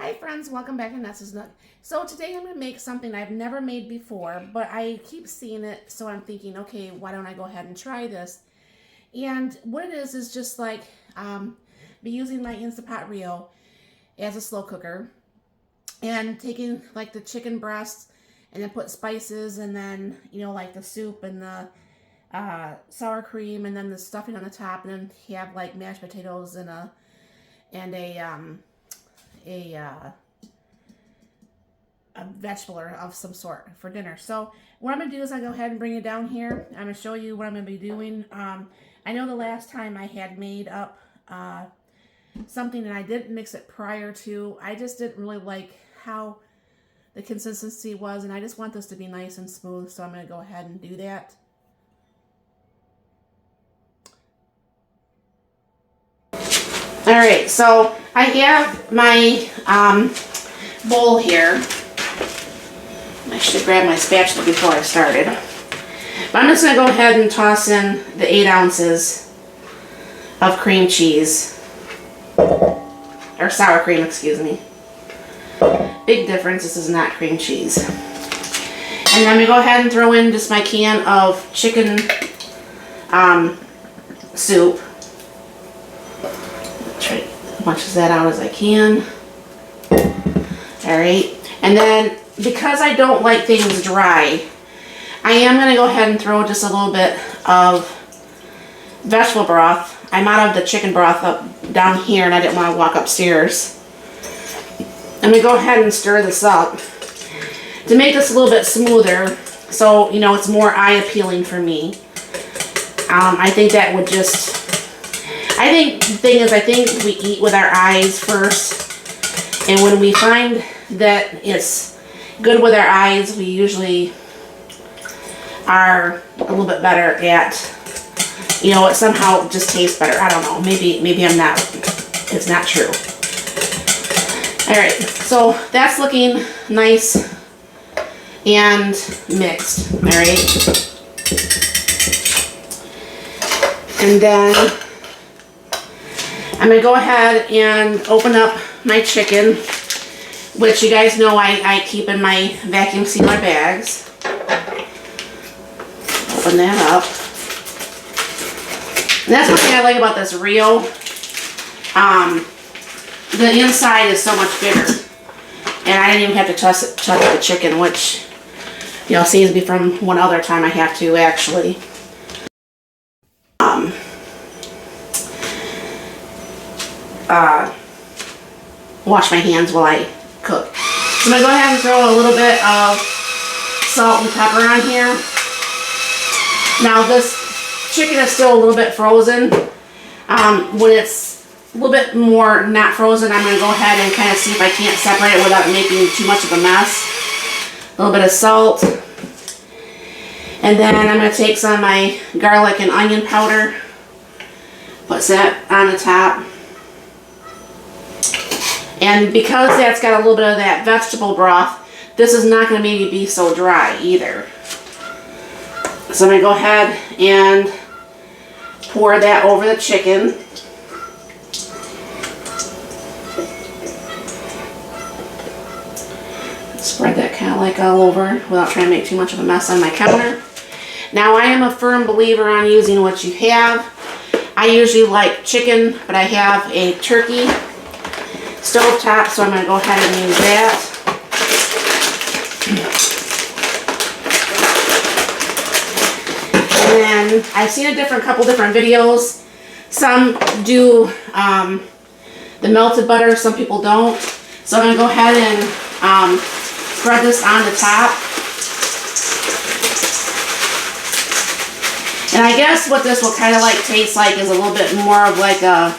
Hi friends, welcome back to Nessa's Nook. So today I'm going to make something I've never made before, but I keep seeing it, so I'm thinking, okay, why don't I go ahead and try this? And what it is just like, be using my Instant Pot Rio as a slow cooker, and taking like the chicken breasts, and then put spices, and then, you know, like the soup and the sour cream, and then the stuffing on the top, and then you have like mashed potatoes and a vegetable of some sort for dinner. So what I'm going to do is I go ahead and bring it down here. I'm going to show you what I'm going to be doing. I know the last time I had made up something and I didn't mix it prior to. I just didn't really like how the consistency was, and I just want this to be nice and smooth, so I'm going to go ahead and do that. Alright, so I have my bowl here. I should grab my spatula before I started. But I'm just going to go ahead and toss in the 8 ounces of cream cheese. Or sour cream, excuse me. Big difference, this is not cream cheese. And then I'm going to go ahead and throw in just my can of chicken soup. Try as much of that out as I can. Alright, and then because I don't like things dry, I am going to go ahead and throw just a little bit of vegetable broth. I'm out of the chicken broth up down here, and I didn't want to walk upstairs. I'm going to go ahead and stir this up to make this a little bit smoother, so, you know, it's more eye-appealing for me. I think that would just... I think the thing is, I think we eat with our eyes first, and when we find that it's good with our eyes, we usually are a little bit better at, you know, it somehow just tastes better. I don't know, maybe I'm not, it's not true. Alright, so that's looking nice and mixed, alright? And then I'm going to go ahead and open up my chicken, which you guys know I keep in my vacuum sealer bags. Open that up. And that's one thing I like about this Rio. The inside is so much bigger. And I didn't even have to touch the chicken, which, you know, saves me from one other time I have to actually. Wash my hands while I cook. So I'm going to go ahead and throw a little bit of salt and pepper on here. Now this chicken is still a little bit frozen. When it's a little bit more not frozen, I'm going to go ahead and kind of see if I can't separate it without making too much of a mess. A little bit of salt. And then I'm going to take some of my garlic and onion powder. Put that on the top. And because that's got a little bit of that vegetable broth, this is not going to maybe be so dry either. So I'm going to go ahead and pour that over the chicken. Spread that kind of like all over without trying to make too much of a mess on my counter. Now I am a firm believer on using what you have. I usually like chicken, but I have a turkey stovetop, so I'm going to go ahead and use that. And then I've seen a couple different videos. Some do the melted butter, some people don't. So I'm going to go ahead and spread this on the top. And I guess what this will kind of like taste like is a little bit more of like a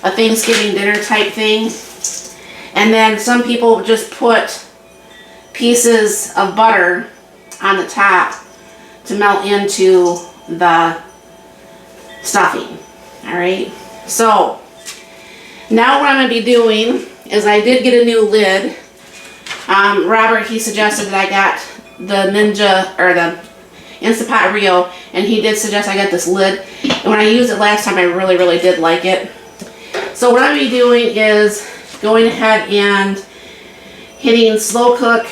Thanksgiving dinner type thing. And then some people just put pieces of butter on the top to melt into the stuffing. Alright, so now what I'm going to be doing is I did get a new lid. Robert, he suggested that I got the Ninja, or the Instant Pot Rio, and he did suggest I got this lid. And when I used it last time, I really did like it. So what I'm going to be doing is going ahead and hitting slow cook,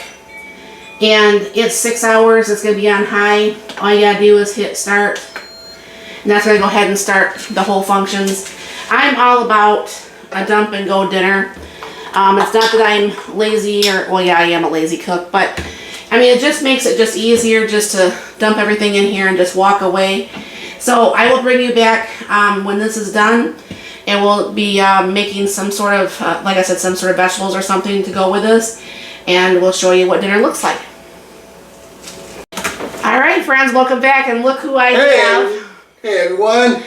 and it's 6 hours. It's going to be on high. All you got to do is hit start, and that's going to go ahead and start the whole functions. I'm all about a dump and go dinner. It's not that I'm lazy, or, well, yeah, I am a lazy cook, but I mean, it just makes it just easier just to dump everything in here and just walk away. So I will bring you back when this is done, and we'll be making some sort of, like I said, some sort of vegetables or something to go with this, and we'll show you what dinner looks like. All right, friends, welcome back, and look who I have. Hey, everyone.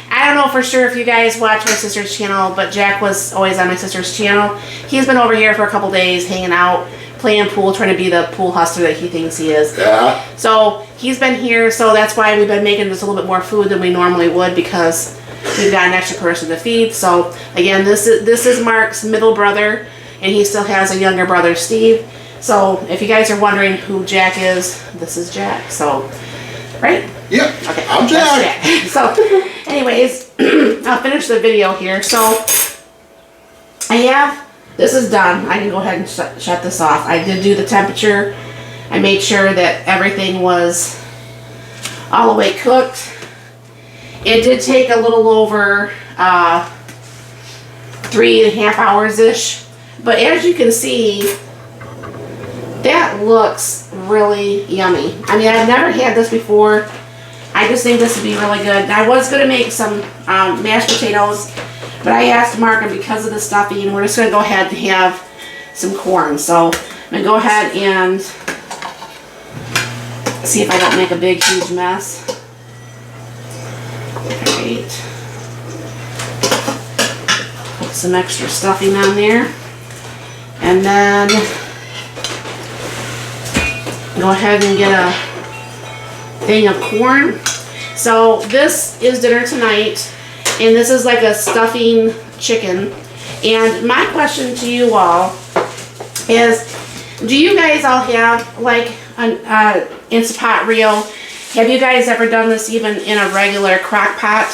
I don't know for sure if you guys watch my sister's channel, but Jack was always on my sister's channel. He's been over here for a couple days hanging out, playing pool, trying to be the pool hustler that he thinks he is. Yeah. So he's been here, so that's why we've been making this a little bit more food than we normally would, because we've got an extra person to feed. So again, this is Mark's middle brother, and he still has a younger brother, Steve. So if you guys are wondering who Jack is, this is Jack. So, right? Yep. Okay. I'm Jack. So, anyways, I'll finish the video here. So, this is done. I can go ahead and shut this off. I did do the temperature. I made sure that everything was all the way cooked. It did take a little over 3.5 hours-ish. But as you can see, that looks really yummy. I mean, I've never had this before. I just think this would be really good. I was going to make some mashed potatoes, but I asked Mark, and because of the stuffing, we're just going to go ahead and have some corn. So I'm going to go ahead and see if I don't make a big, huge mess. Alright. Put some extra stuffing on there. And then go ahead and get a thing of corn. So this is dinner tonight, and this is like a stuffing chicken. And my question to you all is, do you guys all have like an Instant Pot Rio? Have you guys ever done this even in a regular crock pot?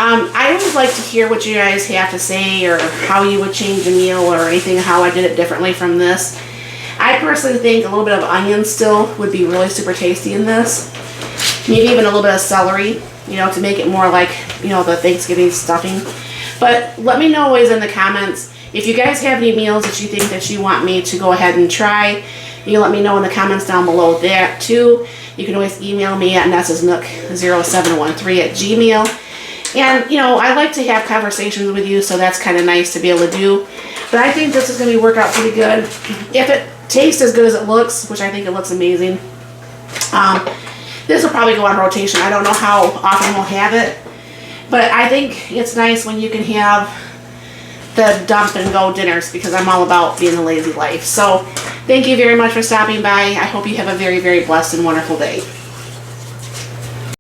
I always like to hear what you guys have to say, or how you would change a meal, or anything, how I did it differently from this. I personally think a little bit of onion still would be really super tasty in this. Maybe even a little bit of celery, you know, to make it more like, you know, the Thanksgiving stuffing. But let me know always in the comments if you guys have any meals that you think that you want me to go ahead and try. You can let me know in the comments down below that too. You can always email me at nessasnook0713@gmail. And, you know, I like to have conversations with you, so that's kind of nice to be able to do. But I think this is going to work out pretty good. If it tastes as good as it looks, which I think it looks amazing, this will probably go on rotation. I don't know how often we'll have it, but I think it's nice when you can have the dump and go dinners, because I'm all about being a lazy life. So thank you very much for stopping by. I hope you have a very, very blessed and wonderful day.